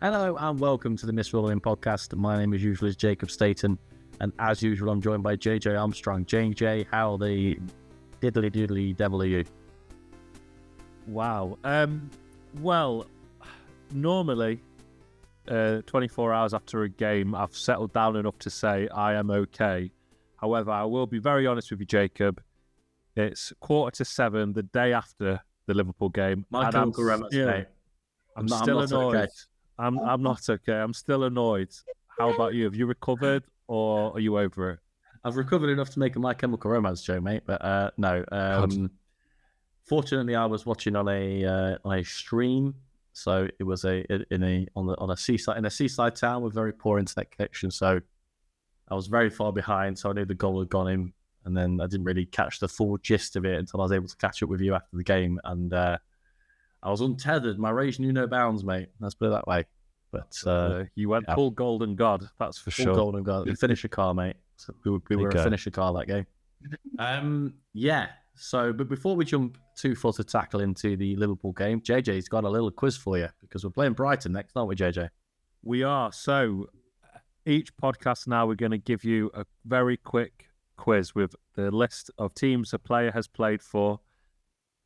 Hello and welcome to the Miss Rolling podcast. My name as usual is Jacob Staten, and as usual I'm joined by JJ Armstrong. JJ, how the diddly devil are you? Wow. Well, normally 24 hours after a game I've settled down enough to say I am okay. However, I will be very honest with you, Jacob. It's 6:45 the day after the Liverpool game. I'm still annoyed. Okay. I'm not okay. I'm still annoyed. How about you? Have you recovered or are you over it? I've recovered enough to make a My Chemical Romance joke, mate, but no. Fortunately, I was watching on a stream, so it was on a seaside town with very poor internet connection. So I was very far behind, so I knew the goal had gone in, and then I didn't really catch the full gist of it until I was able to catch up with you after the game, and I was untethered. My rage knew no bounds, mate. Let's put it that way. But you went full golden god, that's for sure. Full golden god. We finished a car, mate. So we were a finisher car that game. Yeah. So, but before we jump too far to tackle into the Liverpool game, JJ's got a little quiz for you because we're playing Brighton next, aren't we, JJ? We are. So, each podcast now we're going to give you a very quick quiz with the list of teams a player has played for,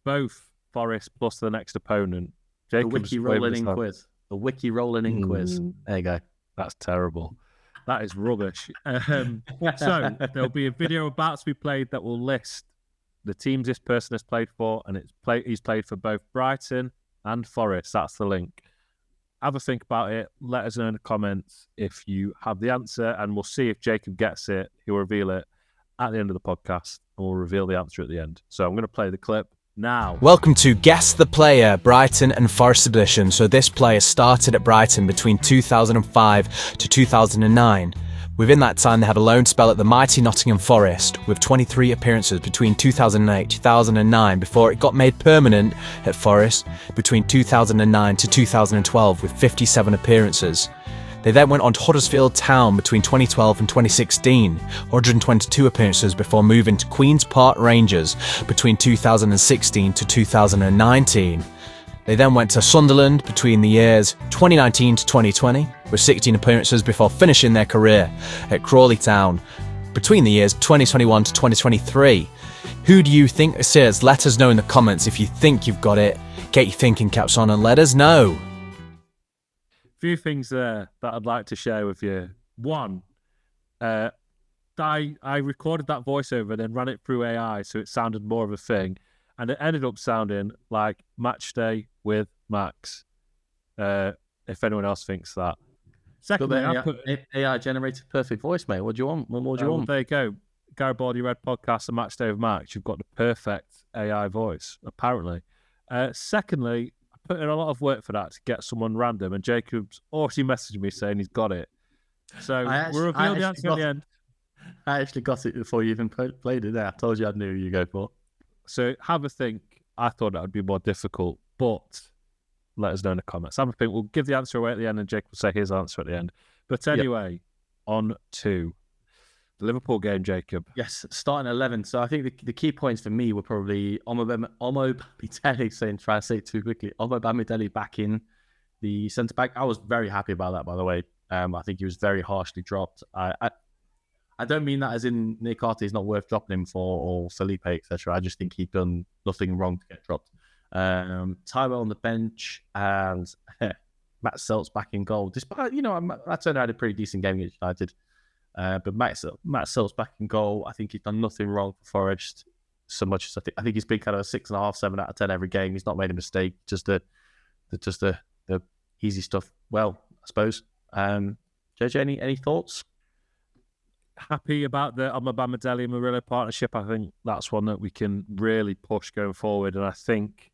both Forest plus the next opponent. Jacob's the wiki rolling in quiz. The wiki rolling in quiz. There you go. That's terrible. That is rubbish. So there'll be a video about to be played that will list the teams this person has played for, and he's played for both Brighton and Forest. That's the link. Have a think about it. Let us know in the comments if you have the answer, and we'll see if Jacob gets it. He'll reveal it at the end of the podcast, and we'll reveal the answer at the end. So I'm going to play the clip now. Welcome to Guess the Player, Brighton and Forest edition. So this player started at Brighton between 2005 to 2009. Within that time, they had a loan spell at the mighty Nottingham Forest with 23 appearances between 2008 2009 before it got made permanent at Forest between 2009 to 2012 with 57 appearances. They then went on to Huddersfield Town between 2012 and 2016, 122 appearances before moving to Queen's Park Rangers between 2016 to 2019. They then went to Sunderland between the years 2019 to 2020 with 16 appearances before finishing their career at Crawley Town between the years 2021 to 2023. Who do you think this is? Let us know in the comments if you think you've got it. Get your thinking caps on and let us know. Few things there that I'd like to share with you. One, I recorded that voiceover and then ran it through AI so it sounded more of a thing, and it ended up sounding like Match Day with Max. If anyone else thinks that. Secondly, AI generated perfect voice, mate. What do you want? What more do you want? There you go. Garibaldi Red Podcast and Match Day with Max. You've got the perfect AI voice, apparently. Secondly, put in a lot of work for that to get someone random, and Jacob's already messaged me saying he's got it. So we'll reveal the answer at the end. I actually got it before you even played it there. I told you I knew who you go for. So have a think. I thought that would be more difficult, but let us know in the comments. Have a think. We'll give the answer away at the end, and Jacob will say his answer at the end. But anyway, on to the Liverpool game, Jacob. Yes, starting 11. So I think the key points for me were probably Omo Bamidele, trying to say it too quickly. Omo Bamidele back in the centre back. I was very happy about that, by the way. I think he was very harshly dropped. I don't mean that as in Nick Carter is not worth dropping him for, or Felipe, etc. I just think he'd done nothing wrong to get dropped. Tyrell on the bench and Matt Seltz back in goal. Despite, I turned out had a pretty decent game against United. But Matt Seltz back in goal. I think he's done nothing wrong for Forest so much as I think he's been kind of a 6.5, 7 out of 10 every game. He's not made a mistake. Just the easy stuff. Well, I suppose. JJ, any thoughts? Happy about the Omo Bamidele and Murillo partnership. I think that's one that we can really push going forward, and I think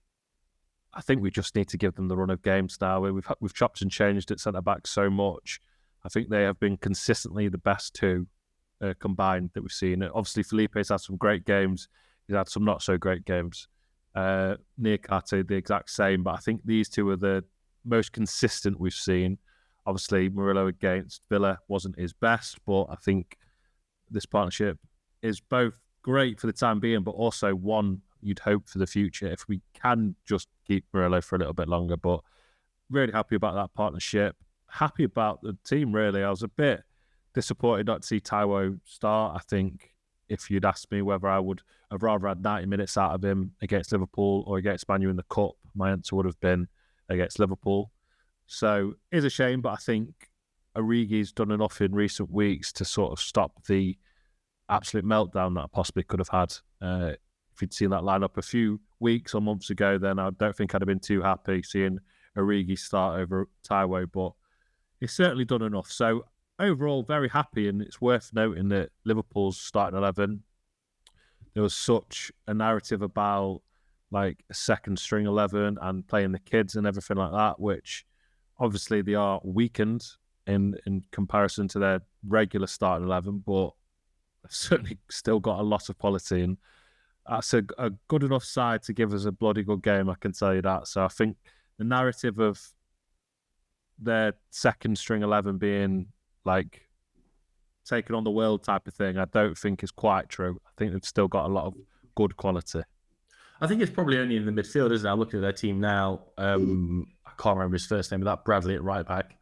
we just need to give them the run of games now. We've chopped and changed at centre back so much. I think they have been consistently the best two combined that we've seen. Obviously, Felipe's had some great games. He's had some not so great games. Niakate, the exact same, but I think these two are the most consistent we've seen. Obviously, Murillo against Villa wasn't his best, but I think this partnership is both great for the time being, but also one you'd hope for the future if we can just keep Murillo for a little bit longer. But really happy about that partnership. happy about the team, really. I was a bit disappointed not to see Taiwo start. I think if you'd asked me whether I would have rather had 90 minutes out of him against Liverpool or against Man U in the Cup, my answer would have been against Liverpool. So it's a shame, but I think Origi's done enough in recent weeks to sort of stop the absolute meltdown that I possibly could have had. If you'd seen that lineup a few weeks or months ago, then I don't think I'd have been too happy seeing Origi start over Taiwo, but he's certainly done enough. So overall, very happy, and it's worth noting that Liverpool's starting 11, there was such a narrative about like a second string 11 and playing the kids and everything like that, which obviously they are weakened in comparison to their regular starting 11, but they've certainly still got a lot of quality, and that's a good enough side to give us a bloody good game, I can tell you that. So I think the narrative of their second string 11 being like taking on the world type of thing, I don't think is quite true. I think they've still got a lot of good quality. I think it's probably only in the midfield, isn't it? I'm looking at their team now. I can't remember his first name, but that Bradley at right back,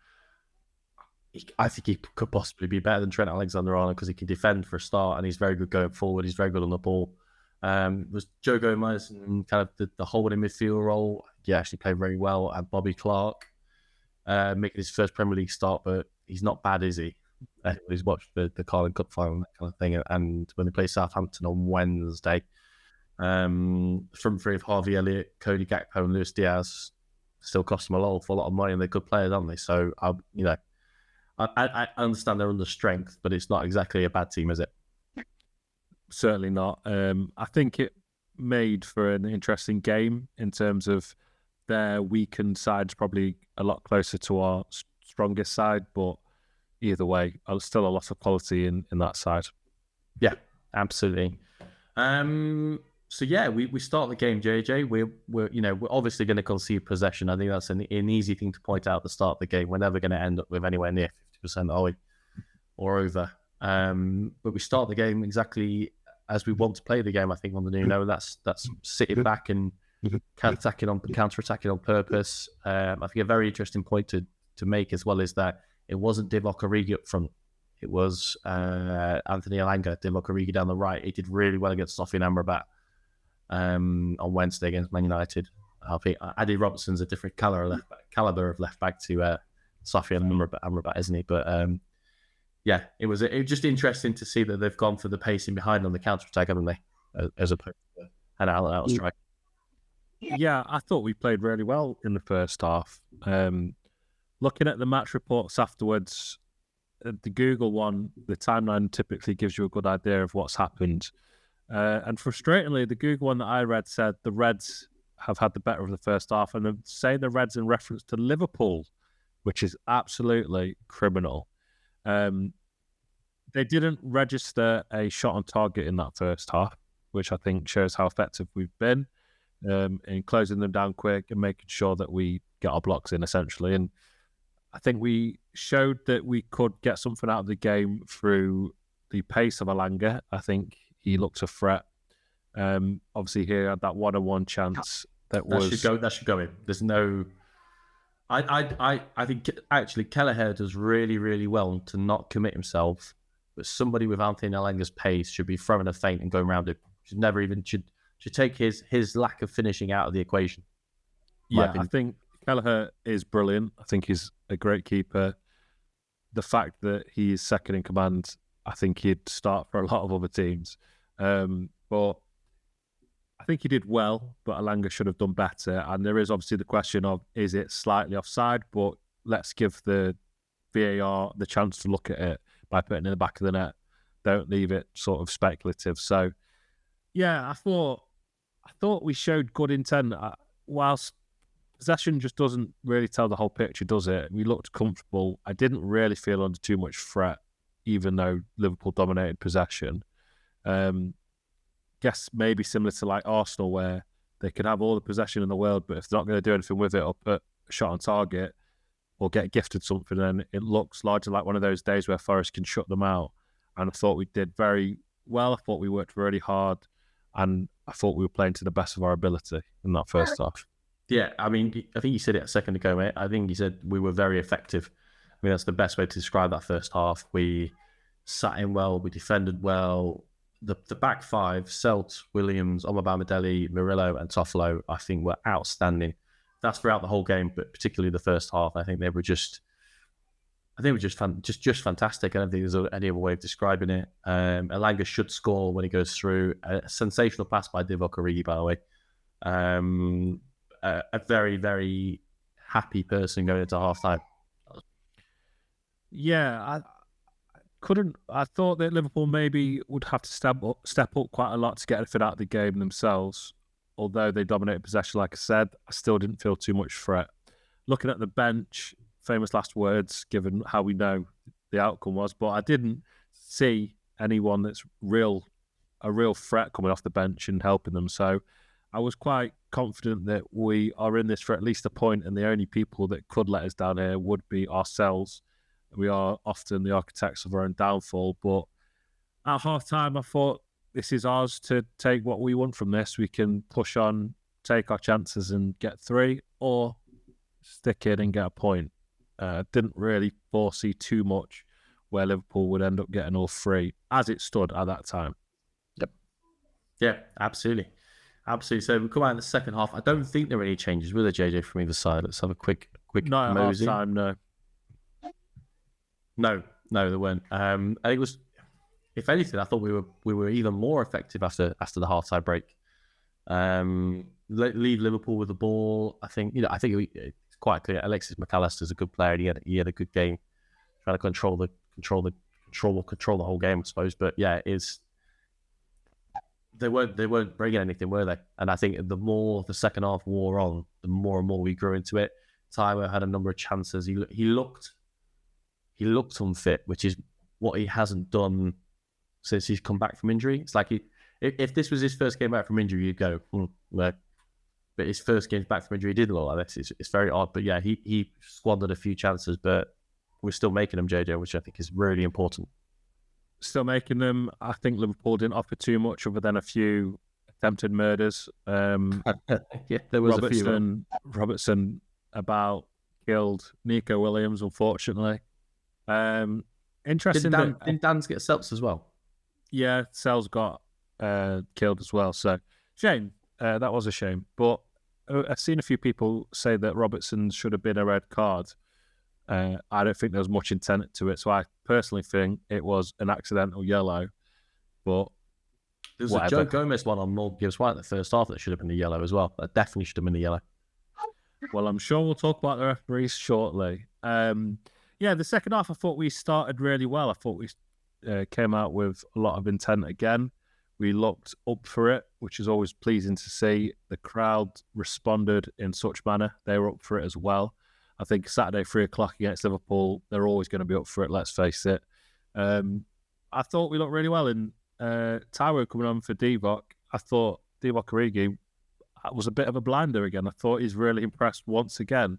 I think he could possibly be better than Trent Alexander-Arnold because he can defend for a start and he's very good going forward. He's very good on the ball. Was Joe Gomez in kind of the holding midfield role? He actually played very well. And Bobby Clark making his first Premier League start, but he's not bad, is he? He's watched the Carling Cup final and that kind of thing. And when they play Southampton on Wednesday, from three of Harvey Elliott, Cody Gakpo and Luis Diaz still cost them a lot of money, and they're good players, aren't they? So, I understand they're under strength, but it's not exactly a bad team, is it? Certainly not. I think it made for an interesting game in terms of their weakened side's probably a lot closer to our strongest side, but either way, still a lot of quality in that side. Yeah, absolutely. So yeah, we start the game, JJ. We're obviously going to concede possession. I think that's an easy thing to point out at the start of the game. We're never going to end up with anywhere near 50%, are we? Or over. But we start the game exactly as we want to play the game. I think on the Nuno, that's sitting back and counter-attacking on purpose. I think a very interesting point to make as well is that it wasn't Divock Origi up front. It was Anthony Elanga, Divock Origi down the right. He did really well against Sofiane Amrabat on Wednesday against Man United. I think Adi Robertson's a different caliber of left back to Sofiane Amrabat, isn't he? But yeah, it was just interesting to see that they've gone for the pacing behind on the counter-attack, haven't they? As opposed to an out strike. Yeah, I thought we played really well in the first half. Looking at the match reports afterwards, the Google one, the timeline typically gives you a good idea of what's happened. And frustratingly, the Google one that I read said the Reds have had the better of the first half, and they say the Reds in reference to Liverpool, which is absolutely criminal. They didn't register a shot on target in that first half, which I think shows how effective we've been in closing them down quick and making sure that we get our blocks in, essentially. And I think we showed that we could get something out of the game through the pace of Elanga. I think he looked a threat. Obviously, he had that one-on-one chance that should go in. There's no. I think actually Kelleher does really, really well to not commit himself, but somebody with Anthony Elanga's pace should be throwing a feint and going around it. Should take his lack of finishing out of the equation. Yeah, I think Kelleher is brilliant. I think he's a great keeper. The fact that he is second in command, I think he'd start for a lot of other teams. But I think he did well, but Elanga should have done better. And there is obviously the question of, is it slightly offside? But let's give the VAR the chance to look at it by putting it in the back of the net. Don't leave it sort of speculative. So, yeah, I thought we showed good intent. Whilst possession just doesn't really tell the whole picture, does it? We looked comfortable. I didn't really feel under too much threat, even though Liverpool dominated possession. Guess maybe similar to like Arsenal, where they can have all the possession in the world, but if they're not going to do anything with it or put a shot on target or get gifted something, then it looks largely like one of those days where Forest can shut them out. And I thought we did very well. I thought we worked really hard, and I thought we were playing to the best of our ability in that first half. Yeah, I mean, I think you said it a second ago, mate. I think you said we were very effective. mean, that's the best way to describe that first half. We sat in well, we defended well. The back five, Selt, Williams, Omobamidele, Murillo and Toffolo, I think were outstanding. That's throughout the whole game, but particularly the first half. I think they were just fantastic. I don't think there's any other way of describing it. Elanga should score when he goes through. A sensational pass by Divock Origi, by the way. A very, very happy person going into half-time. Yeah, I thought that Liverpool maybe would have to step up quite a lot to get anything out of the game themselves. Although they dominated possession, like I said, I still didn't feel too much threat. Looking at the bench, famous last words, given how we know the outcome was, but I didn't see anyone that's a real threat coming off the bench and helping them. So I was quite confident that we are in this for at least a point, and the only people that could let us down here would be ourselves. We are often the architects of our own downfall, but at half-time I thought this is ours to take what we want from this. We can push on, take our chances and get 3, or stick in and get a point. Didn't really foresee too much where Liverpool would end up getting all 3 as it stood at that time. Yep. Yeah, absolutely. Absolutely. So we come out in the second half. I don't think there are any changes, will there, JJ, from either side? Let's have a quick Not at mosey. half-time, no. No, there weren't. I think it was, if anything, I thought we were even more effective after the half-time break. Leave Liverpool with the ball. I think it's quite clear. Alexis McAllister's a good player. And he had a good game, trying to control the whole game, I suppose. But yeah, they weren't bringing anything, were they? And I think the more the second half wore on, the more and more we grew into it. Taiwo had a number of chances. He looked unfit, which is what he hasn't done since he's come back from injury. It's like if this was his first game back from injury, you'd go, well. But his first game back from injury, he didn't look like this. It's very odd. But yeah, he squandered a few chances, but we're still making them, JJ, which I think is really important. Still making them. I think Liverpool didn't offer too much other than a few attempted murders. Yeah, there was a few. Robertson about killed Nico Williams, unfortunately. Interesting. Didn't Dan's get Seltz as well? Yeah, Sells got killed as well. So shame. That was a shame. But I've seen a few people say that Robertson should have been a red card. I don't think there was much intent to it. So I personally think it was an accidental yellow. But there's a Joe Gomez one on Morgan Gibbs-white in the first half that should have been the yellow as well. That definitely should have been the yellow. Well, I'm sure we'll talk about the referees shortly. Yeah, the second half I thought we started really well. I thought we came out with a lot of intent again. We looked up for it, which is always pleasing to see. The crowd responded in such manner. They were up for it as well. I think Saturday, 3:00 against Liverpool, they're always going to be up for it, let's face it. I thought we looked really well. And Taiwo coming on for Divock, I thought Divock Origi was a bit of a blinder again. I thought he's really impressed once again.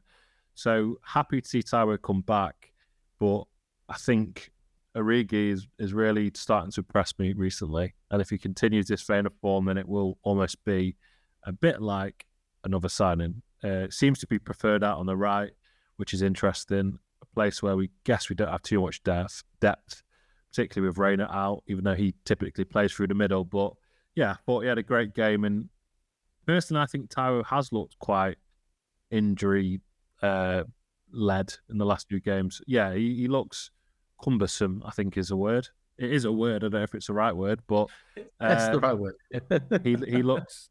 So happy to see Taiwo come back. But I think Origi is really starting to impress me recently. And if he continues this vein of form, then it will almost be a bit like another signing. Seems to be preferred out on the right, which is interesting. A place where we don't have too much depth, particularly with Reina out, even though he typically plays through the middle. But yeah, I thought he had a great game. And personally, I think Taiwo has looked quite injury led in the last few games. Yeah, he looks cumbersome, I think is a word. It is a word. I don't know if it's the right word, but that's the right word.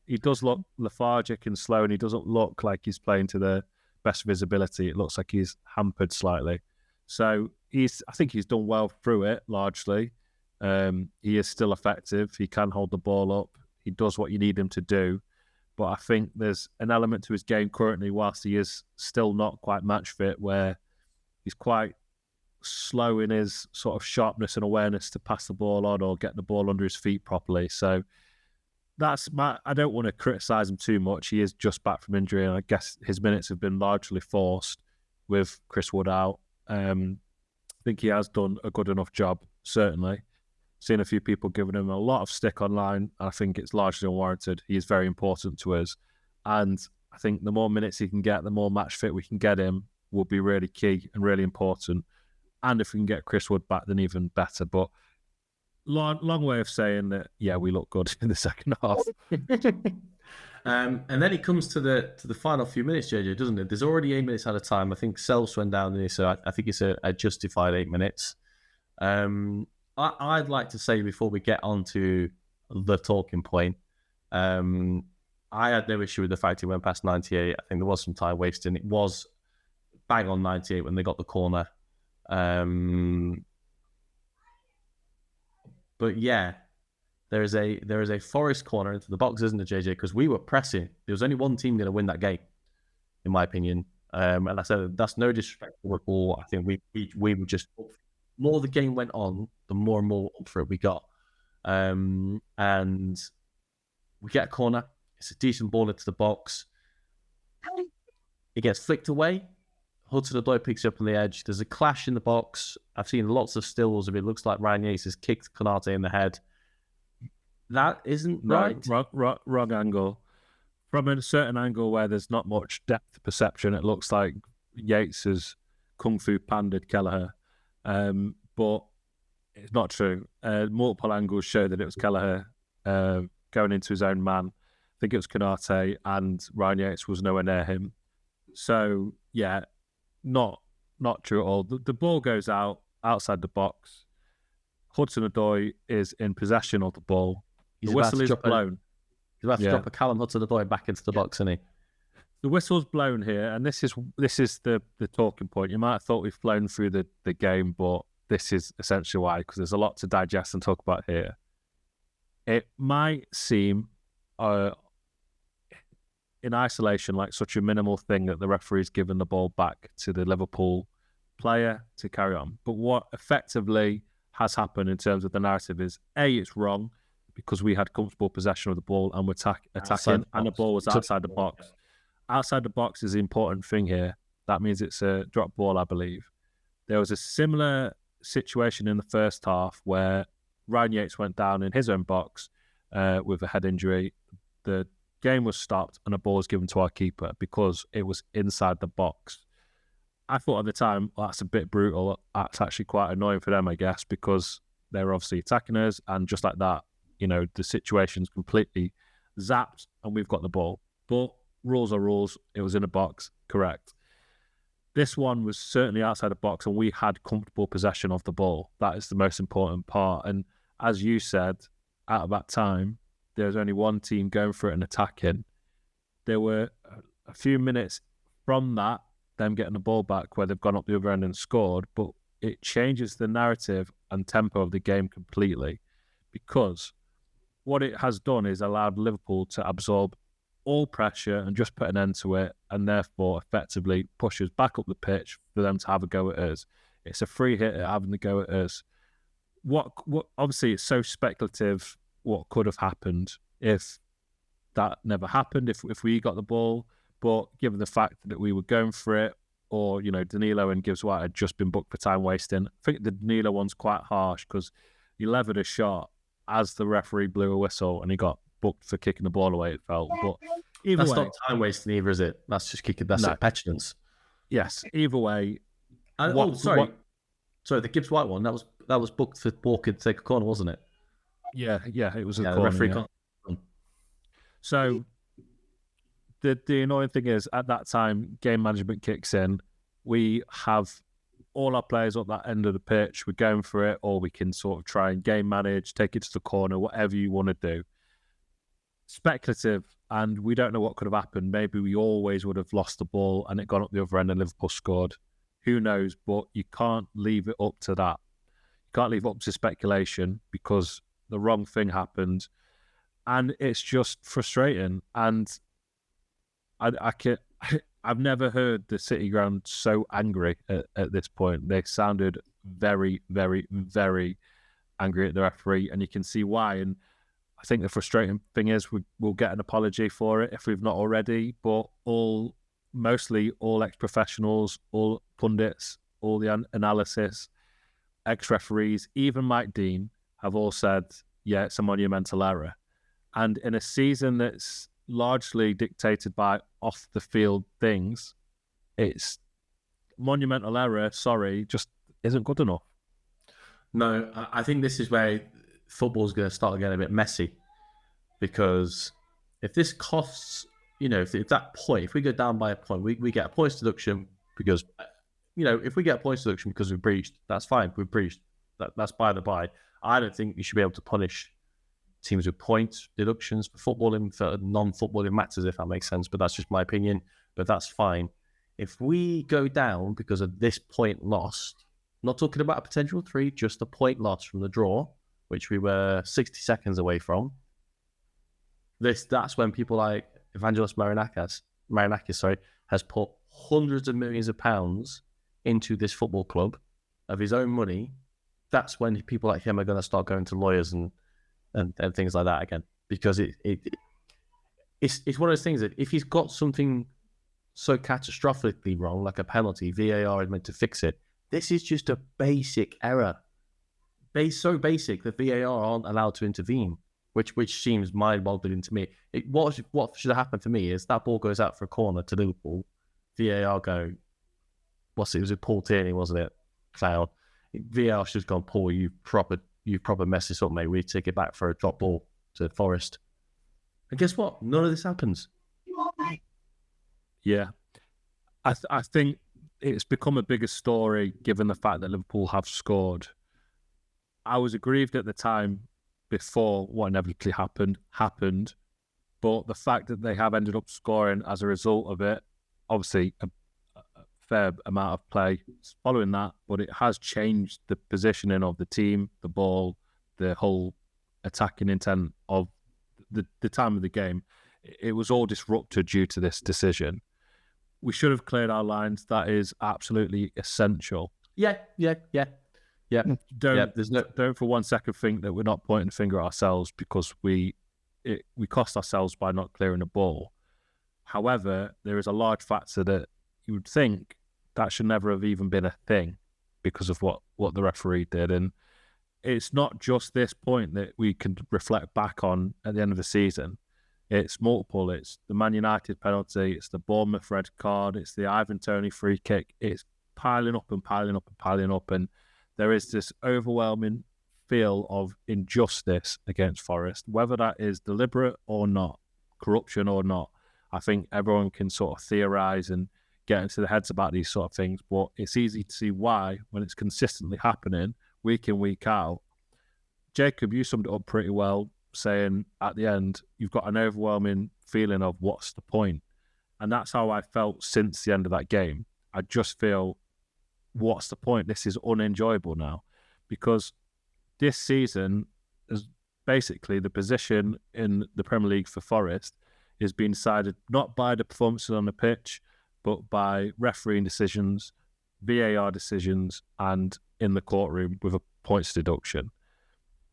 he does look lethargic and slow, and he doesn't look like he's playing to the best of his ability. It looks like he's hampered slightly. So I think he's done well through it largely. He is still effective. He can hold the ball up. He does what you need him to do. But I think there's an element to his game currently, whilst he is still not quite match fit, where he's quite slow in his sort of sharpness and awareness to pass the ball on or get the ball under his feet properly. So I don't want to criticise him too much. He is just back from injury, and I guess his minutes have been largely forced with Chris Wood out. I think he has done a good enough job, certainly. Seen a few people giving him a lot of stick online. I think it's largely unwarranted. He is very important to us. And I think the more minutes he can get, the more match fit we can get him will be really key and really important And if we can get Chris Wood back, then even better. But long way of saying that, yeah, we look good in the second half. And then it comes to the final few minutes, JJ, doesn't it? There's already 8 minutes at a time. I think Selfs went down there, so I think it's a justified 8 minutes. I'd like to say before we get on to the talking point, I had no issue with the fact it went past 98. I think there was some time wasting. It was bang on 98 when they got the corner. But yeah, there is a Forest corner into the box, isn't there, JJ? Because we were pressing. There was only one team going to win that game, in my opinion. And I said that's no disrespect to Liverpool. I think we were just, the more the game went on, the more and more up for it we got. And we get a corner. It's a decent ball into the box. It gets flicked away. Hudson-Odoi picks it up on the edge. There's a clash in the box. I've seen lots of stills of it. Looks like Ryan Yates has kicked Konate in the head. That isn't right. Wrong angle. From a certain angle where there's not much depth perception, it looks like Yates has kung fu panded Kelleher. But it's not true. Multiple angles show that it was Kelleher going into his own man. I think it was Konate, and Ryan Yates was nowhere near him. So, yeah, not true at all. The ball goes outside the box. Hudson-Odoi is in possession of the ball. The whistle is blown. He's about to drop a Callum Hudson-Odoi back into the box, isn't he? The whistle's blown here, and this is the talking point. You might have thought we've flown through the game, but this is essentially why, because there's a lot to digest and talk about here. It might seem in isolation like such a minimal thing that the referee's given the ball back to the Liverpool player to carry on. But what effectively has happened in terms of the narrative is, A, it's wrong because we had comfortable possession of the ball and we're attacking, and the ball was outside the box. Outside the box is the important thing here. That means it's a drop ball, I believe. There was a similar situation in the first half where Ryan Yates went down in his own box with a head injury. The game was stopped and a ball was given to our keeper because it was inside the box. I thought at the time, well, that's a bit brutal. That's actually quite annoying for them, I guess, because they were obviously attacking us, and just like that, you know, the situation's completely zapped and we've got the ball. But rules are rules. It was in a box, correct. This one was certainly outside the box and we had comfortable possession of the ball. That is the most important part. And as you said, out of that time, there was only one team going for it and attacking. There were a few minutes from that, them getting the ball back, where they've gone up the other end and scored, but it changes the narrative and tempo of the game completely, because what it has done is allowed Liverpool to absorb all pressure and just put an end to it, and therefore effectively pushes back up the pitch for them to have a go at us. It's a free hit at having to go at us. What obviously it's so speculative what could have happened if that never happened, if we got the ball, but given the fact that we were going for it, or, you know, Danilo and Gibbs-white had just been booked for time wasting. I think the Danilo one's quite harsh because he levered a shot as the referee blew a whistle and he got booked for kicking the ball away, it felt. But either that's way, not time wasting either, is it? That's just kicking. That's petulance. Yes. Either way. Sorry, the Gibbs-white one, that was booked for Walker to take a corner, wasn't it? Yeah, it was a corner. The referee So the annoying thing is, at that time, game management kicks in. We have all our players up that end of the pitch. We're going for it, or we can sort of try and game manage, take it to the corner, whatever you want to do. Speculative, and we don't know what could have happened. Maybe we always would have lost the ball and it gone up the other end and Liverpool scored. Who knows? But you can't leave it up to that. You can't leave it up to speculation, because the wrong thing happened, and it's just frustrating. And I've never heard the City ground so angry at this point. They sounded very, very, very angry at the referee, and you can see why. And I think the frustrating thing is we'll get an apology for it if we've not already, but mostly all ex-professionals, all pundits, all the analysis, ex-referees, even Mike Dean have all said, yeah, it's a monumental error. And in a season that's largely dictated by off-the-field things, it's monumental error, sorry, just isn't good enough. No, I think this is where football's going to start getting a bit messy, because if this costs, if that point, if we go down by a point, we get a points deduction because, if we get a points deduction because we've breached, that's fine. We've breached. That's by the by. I don't think you should be able to punish teams with points deductions for footballing, for non-footballing matters, if that makes sense. But that's just my opinion. But that's fine. If we go down because of this point lost, not talking about a potential 3, just a point loss from the draw, which we were 60 seconds away from. That's when people like Evangelos Marinakis, has put hundreds of millions of pounds into this football club of his own money. That's when people like him are going to start going to lawyers and things like that again, because it's one of those things that if he's got something so catastrophically wrong, like a penalty, VAR is meant to fix it. This is just a basic error. So basic that VAR aren't allowed to intervene, which seems mind-boggling to me. What should have happened for me is that ball goes out for a corner to Liverpool. VAR go, it was with Paul Tierney, wasn't it? Cloud. VAR should have gone, Paul, you proper messed this up, mate. We take it back for a drop ball to Forest. And guess what? None of this happens. Yeah. I think it's become a bigger story given the fact that Liverpool have scored. I was aggrieved at the time before what inevitably happened, but the fact that they have ended up scoring as a result of it, obviously a fair amount of play following that, but it has changed the positioning of the team, the ball, the whole attacking intent of the time of the game. It was all disrupted due to this decision. We should have cleared our lines. That is absolutely essential. Yeah. Don't for one second think that we're not pointing the finger at ourselves because we cost ourselves by not clearing the ball. However, there is a large factor that you would think that should never have even been a thing because of what the referee did. And it's not just this point that we can reflect back on at the end of the season. It's multiple. It's the Man United penalty. It's the Bournemouth red card. It's the Ivan Toney free kick. It's piling up and piling up and piling up. And there is this overwhelming feel of injustice against Forest, whether that is deliberate or not, corruption or not. I think everyone can sort of theorise and get into their heads about these sort of things, but it's easy to see why when it's consistently happening week in, week out. Jacob, you summed it up pretty well, saying at the end, you've got an overwhelming feeling of what's the point? And that's how I felt since the end of that game. I just feel, what's the point? This is unenjoyable now, because this season is basically the position in the Premier League for Forest is being decided not by the performances on the pitch, but by refereeing decisions, VAR decisions, and in the courtroom with a points deduction.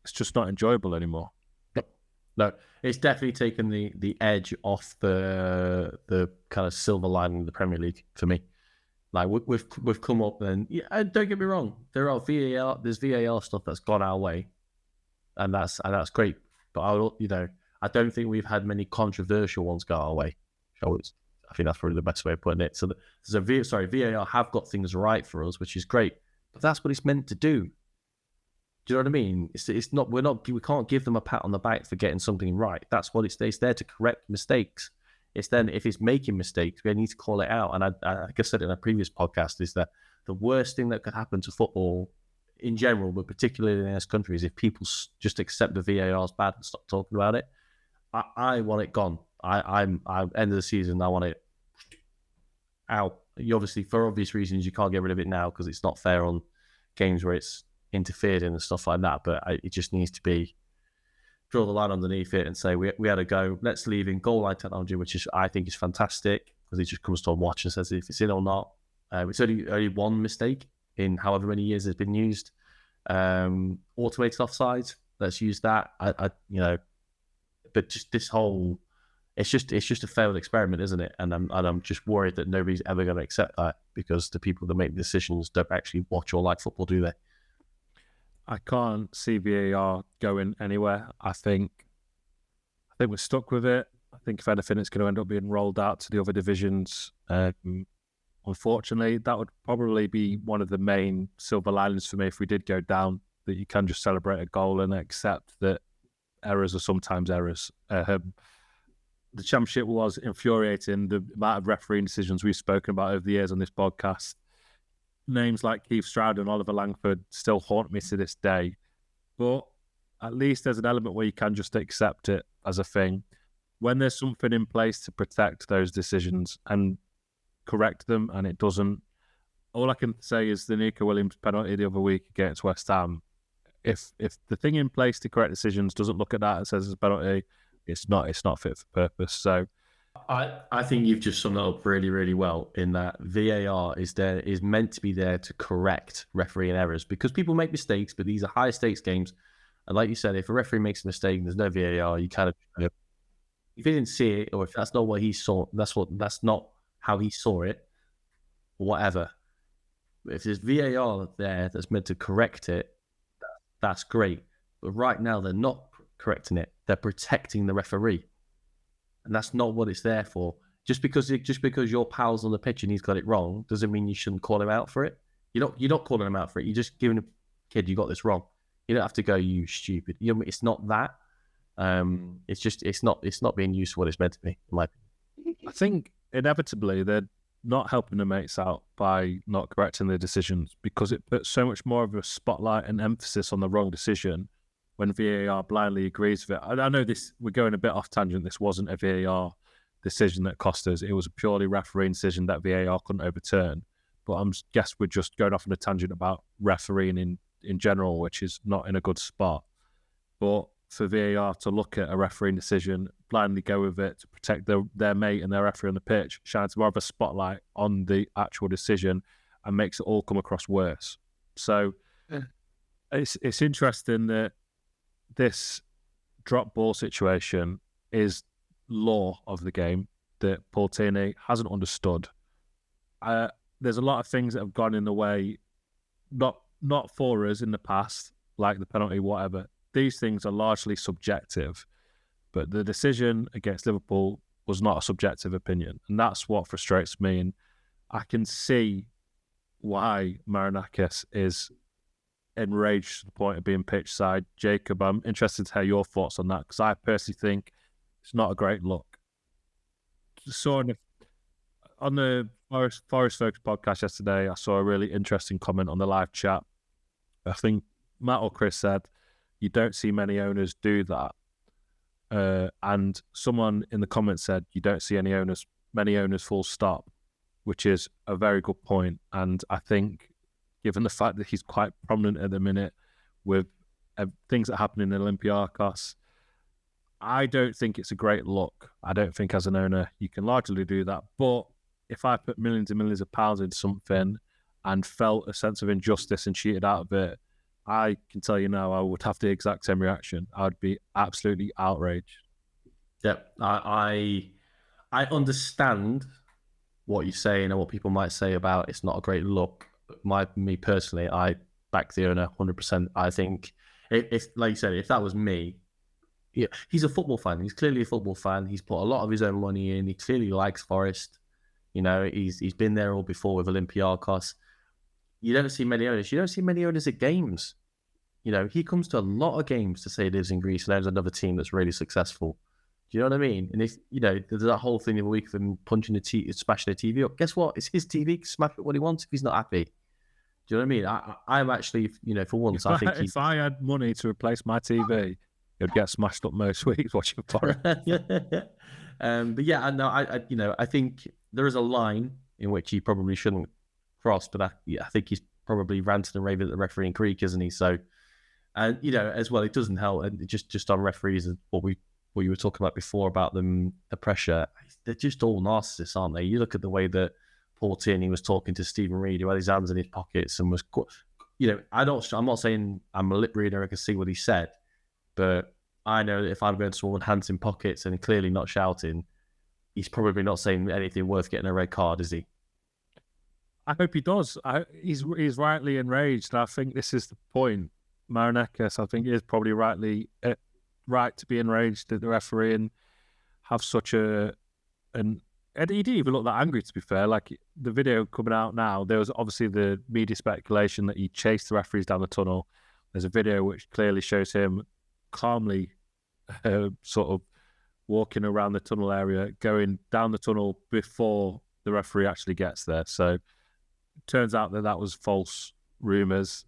It's just not enjoyable anymore. No, it's definitely taken the edge off the kind of silver lining of the Premier League for me. Like we've come up and don't get me wrong, there's VAR stuff that's gone our way, and that's great. But I don't think we've had many controversial ones go our way. I think that's probably the best way of putting it. So VAR have got things right for us, which is great. But that's what it's meant to do. Do you know what I mean? It's not. We can't give them a pat on the back for getting something right. That's what it's there to correct mistakes. It's then if it's making mistakes, we need to call it out. And like I said in a previous podcast, is that the worst thing that could happen to football in general, but particularly in this country, is if people just accept the VAR is bad and stop talking about it. I want it gone. I'm end of the season. I want it out. Obviously, for obvious reasons, you can't get rid of it now because it's not fair on games where it's interfered in and stuff like that. But it just needs to be draw the line underneath it and say we had a go. Let's leave in goal line technology, which I think is fantastic because it just comes to a watch and says if it's in or not. It's only one mistake in however many years it's been used. Automated offside. Let's use that. But just this whole. It's just a failed experiment, isn't it? And I'm just worried that nobody's ever going to accept that because the people that make the decisions don't actually watch or like football, do they? I can't see VAR going anywhere. I think we're stuck with it. I think if anything, it's going to end up being rolled out to the other divisions. unfortunately, that would probably be one of the main silver linings for me if we did go down, that you can just celebrate a goal and accept that errors are sometimes errors. The Championship was infuriating, the amount of refereeing decisions we've spoken about over the years on this podcast. Names like Keith Stroud and Oliver Langford still haunt me to this day. But at least there's an element where you can just accept it as a thing. When there's something in place to protect those decisions and correct them, and it doesn't, all I can say is the Nico Williams penalty the other week against West Ham. If the thing in place to correct decisions doesn't look at that and says it's a penalty, it's not fit for purpose. So I think you've just summed that up really, really well, in that VAR is meant to be there to correct refereeing errors, because people make mistakes, but these are high stakes games. And like you said, if a referee makes a mistake and there's no VAR, you kind of, if he didn't see it, or if that's not what he saw, that's not how he saw it, whatever. If there's VAR there that's meant to correct it, that's great. But right now they're not correcting it. They're protecting the referee. And that's not what it's there for. Just because your pal's on the pitch and he's got it wrong doesn't mean you shouldn't call him out for it. You're not calling him out for it. You're just giving him, kid, you got this wrong. You don't have to go, you stupid. It's not that. It's not being used for what it's meant to be, in my opinion. I think inevitably they're not helping the mates out by not correcting their decisions, because it puts so much more of a spotlight and emphasis on the wrong decision when VAR blindly agrees with it. I know we're going a bit off tangent. This wasn't a VAR decision that cost us. It was a purely refereeing decision that VAR couldn't overturn. But I guess we're just going off on a tangent about refereeing in general, which is not in a good spot. But for VAR to look at a refereeing decision, blindly go with it to protect their mate and their referee on the pitch, shines more of a spotlight on the actual decision and makes it all come across worse. So it's interesting that this drop ball situation is law of the game that Paul Tierney hasn't understood. There's a lot of things that have gone in the way, not for us in the past, like the penalty, whatever. These things are largely subjective, but the decision against Liverpool was not a subjective opinion, and that's what frustrates me. And I can see why Marinakis is enraged to the point of being pitch side. Jacob, I'm interested to hear your thoughts on that, because I personally think it's not a great look. So on the Forest Focus podcast yesterday, I saw a really interesting comment on the live chat. I think Matt or Chris said, you don't see many owners do that. And someone in the comments said, you don't see many owners full stop, which is a very good point. And I think, given the fact that he's quite prominent at the minute with things that happen in Olympiacos, I don't think it's a great look. I don't think as an owner you can largely do that. But if I put millions and millions of pounds into something and felt a sense of injustice and cheated out of it, I can tell you now I would have the exact same reaction. I would be absolutely outraged. Yep, I understand what you're saying and what people might say about it's not a great look. Me personally, I back the owner 100%. I think if like you said, if that was me, yeah, he's a football fan. He's clearly a football fan. He's put a lot of his own money in. He clearly likes Forest. You know, he's been there all before with Olympiacos. You don't see many owners. You don't see many owners at games. You know, he comes to a lot of games to say he lives in Greece and owns another team that's really successful. Do you know what I mean? And if, you know, there's that whole thing of a week of him punching smashing the TV up. Guess what? It's his TV. Smash it what he wants if he's not happy. Do you know what I mean? I'm actually, you know, for once, If I had money to replace my TV, it would get smashed up most weeks watching Forest. But yeah, I think there is a line in which he probably shouldn't cross. But I think he's probably ranting and raving at the referee in Creek, isn't he? So, and you know, as well, it doesn't help. And just on referees, and what you were talking about before about them, the pressure, they're just all narcissists, aren't they? You look at the way that Paul Tierney was talking to Stephen Reid, who had his hands in his pockets and was, you know, I'm not saying I'm a lip reader, I can see what he said, but I know that if I'm going to someone hands in pockets and clearly not shouting, he's probably not saying anything worth getting a red card, is he? I hope he does. He's rightly enraged. I think this is the point. Marinakis, I think, is probably right to be enraged at the referee and have such an And he didn't even look that angry, to be fair. Like, the video coming out now, there was obviously the media speculation that he chased the referees down the tunnel. There's a video which clearly shows him calmly sort of walking around the tunnel area, going down the tunnel before the referee actually gets there. So it turns out that was false rumours.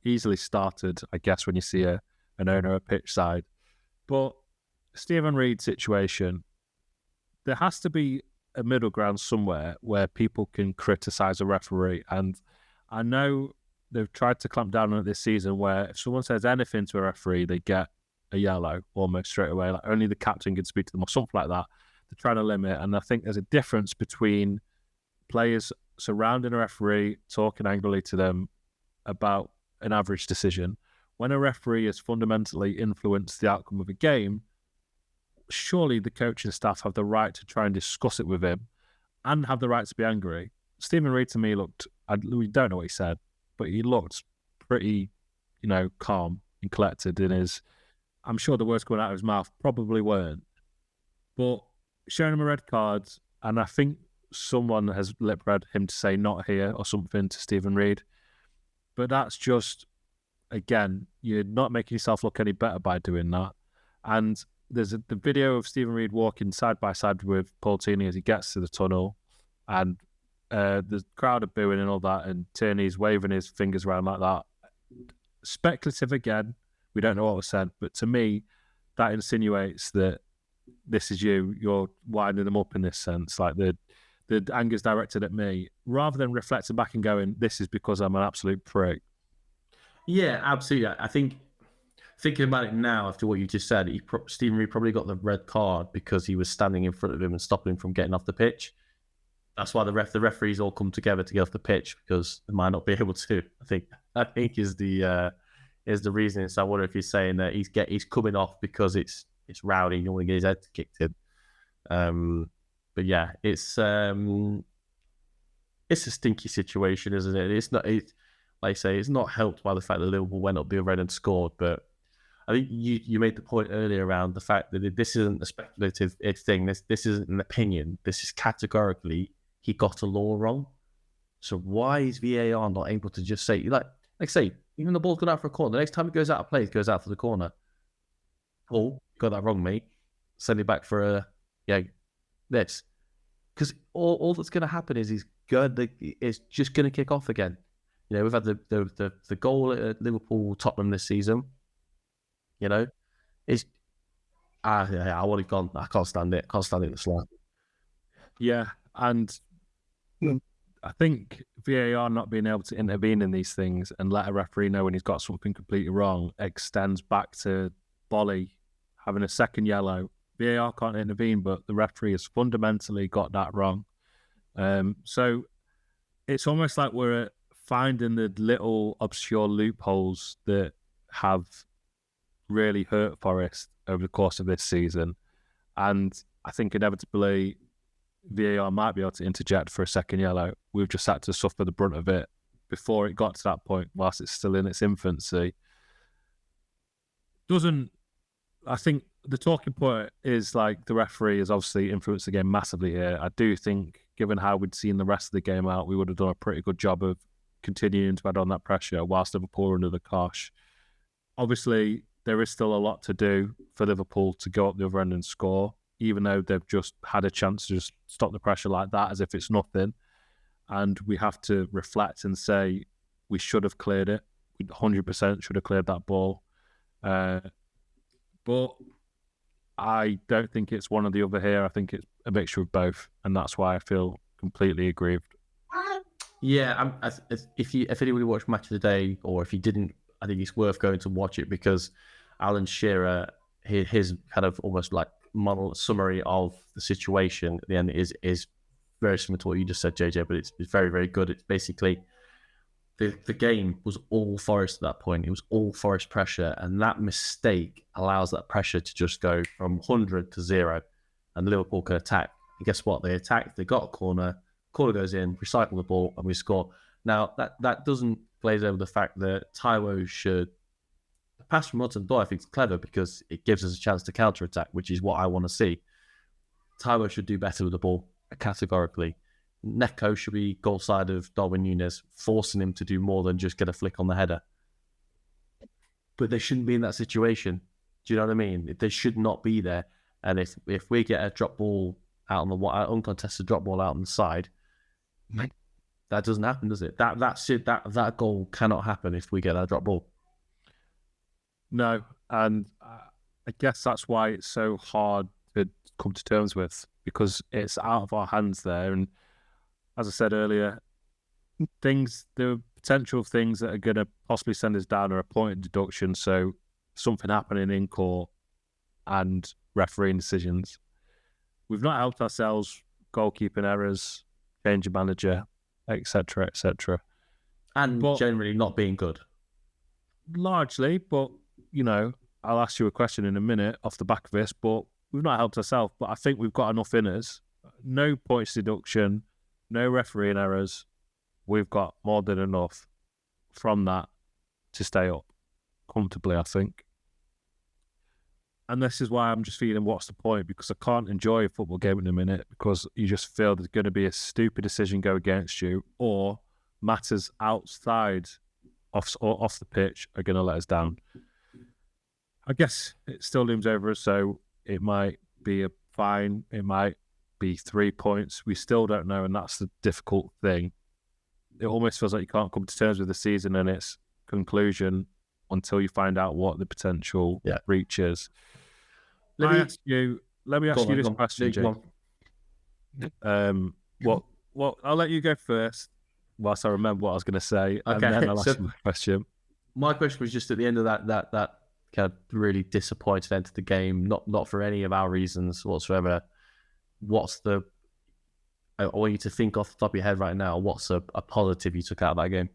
Easily started, I guess, when you see an owner at pitch side. But Stephen Reid's situation, there has to be a middle ground somewhere where people can criticise a referee. And I know they've tried to clamp down on it this season, where if someone says anything to a referee, they get a yellow almost straight away. Like, only the captain can speak to them or something like that. They're trying to limit. And I think there's a difference between players surrounding a referee, talking angrily to them about an average decision. When a referee has fundamentally influenced the outcome of a game, surely the coaching staff have the right to try and discuss it with him and have the right to be angry. Stephen Reid, to me, we don't know what he said, but he looked pretty, calm and collected in his... I'm sure the words coming out of his mouth probably weren't. But showing him a red card, and I think someone has lip-read him to say not here or something to Stephen Reid. But that's just, again, you're not making yourself look any better by doing that. And there's the video of Stephen Reid walking side by side with Paul Tierney as he gets to the tunnel, and the crowd are booing and all that, and Tierney's waving his fingers around like that. Speculative again. We don't know what was said, but to me, that insinuates that this is you're winding them up in this sense. Like, the anger's directed at me, rather than reflecting back and going, this is because I'm an absolute prick. Yeah, absolutely. I think, thinking about it now after what you just said, Stephen Reid probably got the red card because he was standing in front of him and stopping him from getting off the pitch. That's why the referees all come together to get off the pitch, because they might not be able to. I think is the reasoning. So I wonder if he's saying that he's coming off because it's rowdy, you don't want to get his head kicked in. But yeah, it's a stinky situation, isn't it? It's not. Like I say, it's not helped by the fact that Liverpool went up the other end and scored. But I think you made the point earlier around the fact that this isn't a speculative thing. This isn't an opinion. This is categorically he got a law wrong. So why is VAR not able to just say, like say, even the ball's gone out for a corner, the next time it goes out of play, it goes out for the corner. Oh, got that wrong, mate. Send it back for this. Because all that's going to happen is it's just going to kick off again. We've had the goal at Liverpool, Tottenham this season. It's I want it gone. I can't stand it. Can't stand it. The slap. Yeah, and I think VAR not being able to intervene in these things and let a referee know when he's got something completely wrong extends back to Bolly having a second yellow. VAR can't intervene, but the referee has fundamentally got that wrong. So it's almost like we're finding the little obscure loopholes that have really hurt Forest over the course of this season. And I think inevitably VAR might be able to interject for a second yellow. We've just had to suffer the brunt of it before it got to that point, whilst it's still in its infancy. I think the talking point is like the referee has obviously influenced the game massively here. I do think, given how we'd seen the rest of the game out, we would have done a pretty good job of continuing to add on that pressure whilst Liverpool are under the cosh. Obviously, there is still a lot to do for Liverpool to go up the other end and score, even though they've just had a chance to just stop the pressure like that as if it's nothing. And we have to reflect and say we should have cleared it. We 100% should have cleared that ball. But I don't think it's one or the other here. I think it's a mixture of both, and that's why I feel completely aggrieved. Yeah, if anybody watched Match of the Day, or if you didn't, I think it's worth going to watch it, because Alan Shearer, his kind of almost like model summary of the situation at the end is very similar to what you just said, JJ, but it's very, very good. It's basically the game was all Forest at that point. It was all Forest pressure, and that mistake allows that pressure to just go from 100 to 0, and Liverpool can attack. And guess what? They attacked, they got a corner goes in, recycle the ball, and we score. Now, that doesn't glaze over the fact that Taiwo should... The pass from Hudson-Odoi, I think, is clever because it gives us a chance to counter-attack, which is what I want to see. Taiwo should do better with the ball. categorically. Neco should be goal side of Darwin Núñez, forcing him to do more than just get a flick on the header. But they shouldn't be in that situation. Do you know what I mean? They should not be there. And if we get a drop ball out on the uncontested drop ball out on the side, that doesn't happen, does it? That goal cannot happen if we get that drop ball. No, and I guess that's why it's so hard to come to terms with, because it's out of our hands there. And as I said earlier, the potential things that are going to possibly send us down are a point of deduction. So something happening in court and refereeing decisions. We've not helped ourselves, goalkeeping errors, change of manager, etc., etc. And generally not being good. Largely, but, I'll ask you a question in a minute off the back of this, but we've not helped ourselves. But I think we've got enough in us. No points deduction, no refereeing errors. We've got more than enough from that to stay up comfortably, I think. And this is why I'm just feeling, what's the point? Because I can't enjoy a football game in a minute, because you just feel there's going to be a stupid decision go against you, or matters outside off the pitch are going to let us down. I guess it still looms over us, so it might be a fine, it might be 3 points. We still don't know, and that's the difficult thing. It almost feels like you can't come to terms with the season and its conclusion until you find out what the potential reach is. Let me ask you this question, Jake. I'll let you go first whilst I remember what I was going to say, and then I'll ask you a question. My question was just at the end of that kind of really disappointed end to the game, not for any of our reasons whatsoever. I want you to think off the top of your head right now, what's a positive you took out of that game?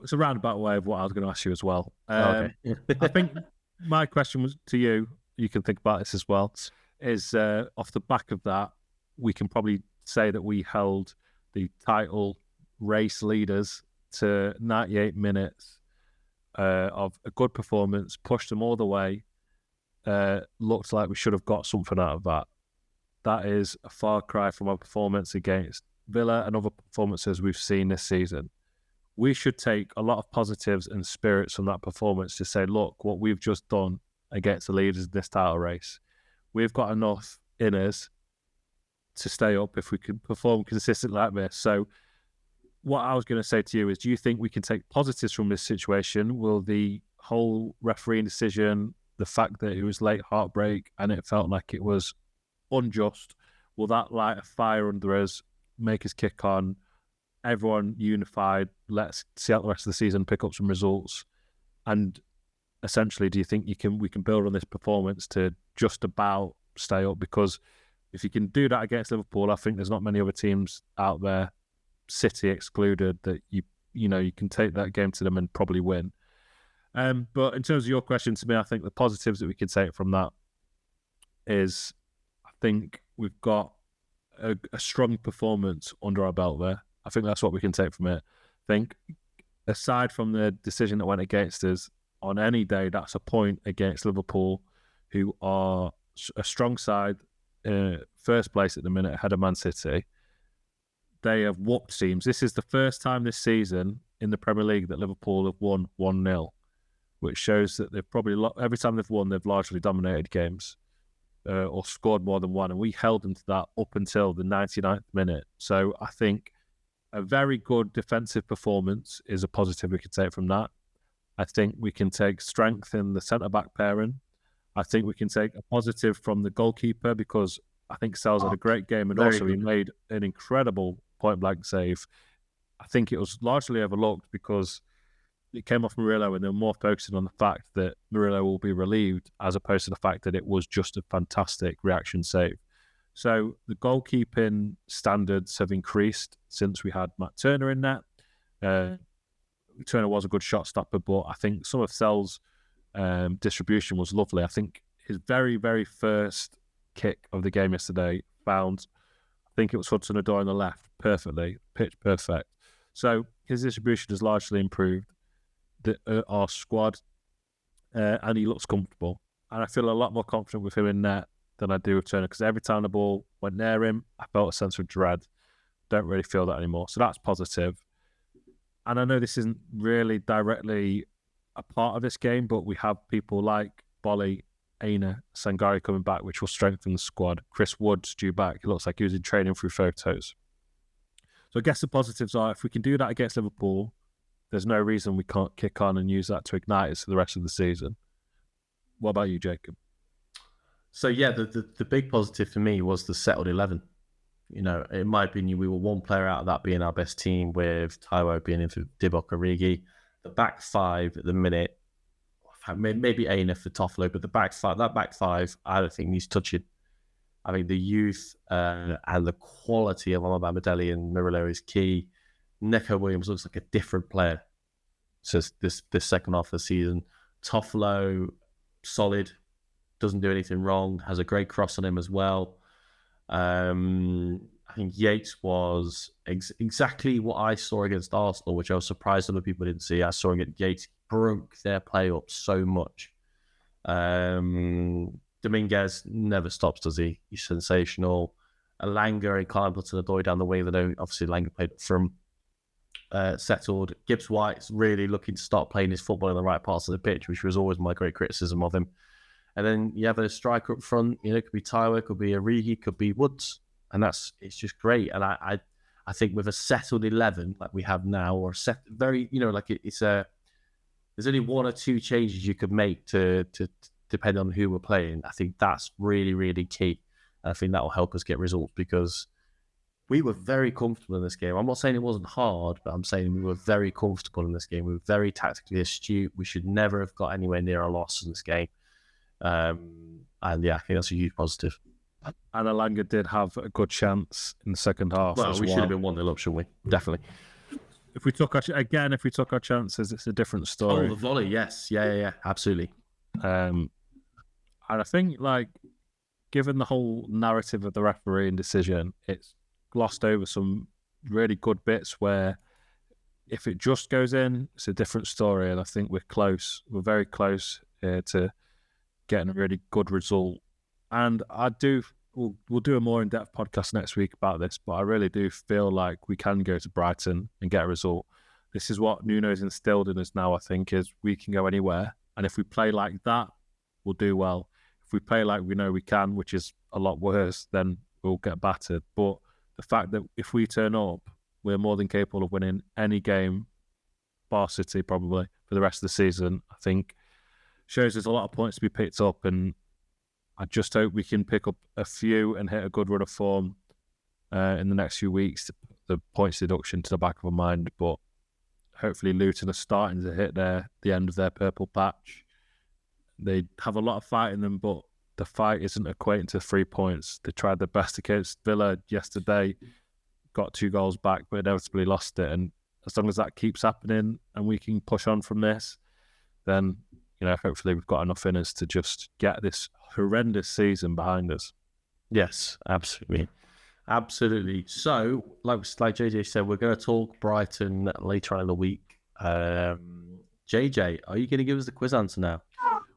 It's a roundabout way of what I was going to ask you as well. Okay. I think my question was to you, you can think about this as well, is off the back of that, we can probably say that we held the title race leaders to 98 minutes of a good performance, pushed them all the way, looked like we should have got something out of that. That is a far cry from our performance against Villa and other performances we've seen this season. We should take a lot of positives and spirits from that performance to say, look, what we've just done against the leaders in this title race, we've got enough in us to stay up if we can perform consistently like this. So what I was going to say to you is, do you think we can take positives from this situation? Will the whole refereeing decision, the fact that it was late heartbreak and it felt like it was unjust, will that light a fire under us, make us kick on, everyone unified, let's see out the rest of the season, pick up some results? And essentially, do you think we can build on this performance to just about stay up? Because if you can do that against Liverpool, I think there's not many other teams out there, City excluded, that you can take that game to them and probably win. But in terms of your question to me, I think the positives that we can take from that is, I think we've got a strong performance under our belt there. I think that's what we can take from it. I think, aside from the decision that went against us, on any day, that's a point against Liverpool, who are a strong side, first place at the minute, ahead of Man City. They have whooped teams. This is the first time this season in the Premier League that Liverpool have won 1-0, which shows that they've probably, every time they've won, they've largely dominated games or scored more than one. And we held them to that up until the 99th minute. So I think a very good defensive performance is a positive we could take from that. I think we can take strength in the centre-back pairing. I think we can take a positive from the goalkeeper, because I think Sells had a great game, and also he made an incredible point-blank save. I think it was largely overlooked because it came off Murillo, and they're more focusing on the fact that Murillo will be relieved, as opposed to the fact that it was just a fantastic reaction save. So the goalkeeping standards have increased since we had Matt Turner in net. Turner was a good shot stopper, but I think some of Sells' distribution was lovely. I think his very, very first kick of the game yesterday found, I think it was Hudson-Odoi on the left, perfectly, pitch perfect. So his distribution has largely improved our squad, and he looks comfortable. And I feel a lot more confident with him in net than I do with Turner, because every time the ball went near him, I felt a sense of dread. Don't really feel that anymore. So that's positive. And I know this isn't really directly a part of this game, but we have people like Bolly, Aina, Sangari coming back, which will strengthen the squad. Chris Wood's due back. It looks like he was in training through photos. So I guess the positives are, if we can do that against Liverpool, there's no reason we can't kick on and use that to ignite us for the rest of the season. What about you, Jacob? So yeah, the big positive for me was the settled 11. You know, in my opinion, we were one player out of that being our best team, with Taiwo being in for Divock Origi. The back five at the minute, maybe Aina for Toffolo, but that back five, I don't think needs touching. I think the youth and the quality of Amabamidele and Murillo is key. Neco Williams looks like a different player since this second half of the season. Toffolo, solid, doesn't do anything wrong, has a great cross on him as well. I think Yates was exactly what I saw against Arsenal, which I was surprised other people didn't see. I saw Yates broke their play up so much. Dominguez never stops, does he? He's sensational. Alanga and hudson-odoi down the wing. Obviously, Alanga played from settled. Gibbs-White's really looking to start playing his football in the right parts of the pitch, which was always my great criticism of him. And then you have a striker up front. You know, it could be Taiwo, could be Origi, could be Woods, and it's just great. And I think with a settled 11 like we have now, or set very, you know, like it's a, there's only one or two changes you could make to depend on who we're playing. I think that's really, really key. And I think that will help us get results, because we were very comfortable in this game. I'm not saying it wasn't hard, but I'm saying we were very comfortable in this game. We were very tactically astute. We should never have got anywhere near a loss in this game. And yeah, I think that's a huge positive. And Alanga did have a good chance in the second half. Well, we should have been 1-0 up, shouldn't we? Definitely. If we took our chances, it's a different story. Oh, the volley, yes. Yeah, absolutely. And I think, like, given the whole narrative of the refereeing decision, it's glossed over some really good bits where if it just goes in, it's a different story. And I think we're close. We're very close to getting a really good result. And we'll do a more in-depth podcast next week about this, but I really do feel like we can go to Brighton and get a result. This is what Nuno's instilled in us now, I think, is we can go anywhere. And if we play like that, we'll do well. If we play like we know we can, which is a lot worse, then we'll get battered. But the fact that if we turn up, we're more than capable of winning any game, bar City probably, for the rest of the season, I think shows there's a lot of points to be picked up. And I just hope we can pick up a few and hit a good run of form in the next few weeks. The points deduction to the back of our mind, but hopefully Luton are starting to hit the end of their purple patch. They have a lot of fight in them, but the fight isn't equating to 3 points. They tried their best against Villa yesterday, got 2 goals back, but inevitably lost it. And as long as that keeps happening and we can push on from this, then, you know, hopefully we've got enough in us to just get this horrendous season behind us. Yes, absolutely. Absolutely. So, like JJ said, we're going to talk Brighton later on in the week. JJ, are you going to give us the quiz answer now?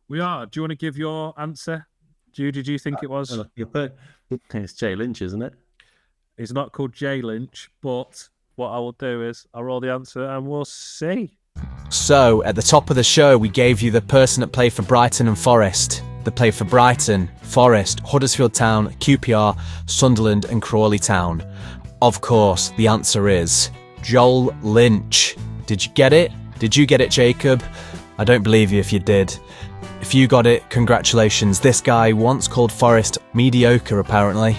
We are. Do you want to give your answer? Did you think it was? It's Jay Lynch, isn't it? He's not called Jay Lynch, but what I will do is I'll roll the answer and we'll see. So, at the top of the show, we gave you the person that played for Brighton and Forest. That played for Brighton, Forest, Huddersfield Town, QPR, Sunderland and Crawley Town. Of course, the answer is Joel Lynch. Did you get it? Did you get it, Jacob? I don't believe you if you did. If you got it, congratulations. This guy once called Forest mediocre, apparently.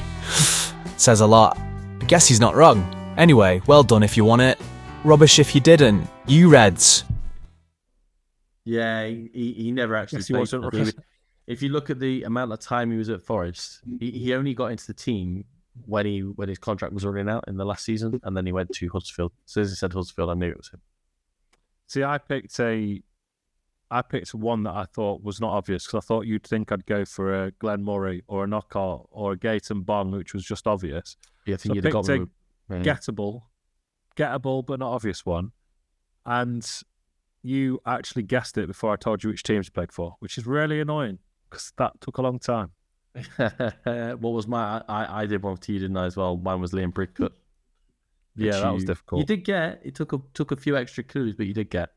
Says a lot. I guess he's not wrong. Anyway, well done if you won it. Rubbish if you didn't. You Reds. Yeah, he never actually played. If you look at the amount of time he was at Forest, he only got into the team when his contract was running out in the last season, and then he went to Huddersfield. So as he said Huddersfield, I knew it was him. See, I picked one that I thought was not obvious, because I thought you'd think I'd go for a Glenn Murray or a Knockout or a Gaten Bong, which was just obvious. Yeah, I think you'd have got a gettable but not obvious one. And you actually guessed it before I told you which teams he played for, which is really annoying, because that took a long time. What was my? I did one to you, didn't I? As well. Mine was Liam Bridcut. Yeah, that was difficult. You did get. It took a few extra clues, but you did get.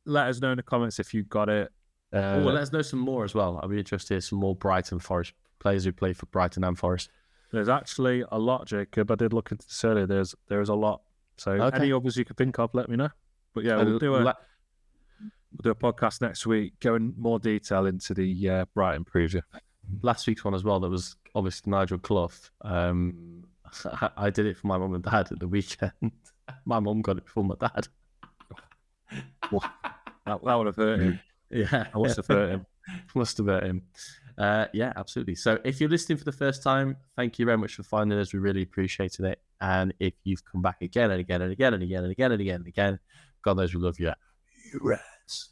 Let us know in the comments if you got it. Let us know some more as well. I'd be interested to hear some more Brighton Forest players who play for Brighton and Forest. There's actually a lot, Jacob. I did look into this earlier. There is a lot. So any others you could think of, let me know. But yeah, we'll do a podcast next week, going more detail into the Brighton preview. Last week's one as well. That was obviously Nigel Clough. I did it for my mum and dad at the weekend. My mum got it before my dad. That would have hurt him. Yeah, I must have hurt him. Must have hurt him. Yeah, absolutely. So if you're listening for the first time, thank you very much for finding us. We really appreciated it. And if you've come back again and again and again and again and again and again and again, God knows we love you.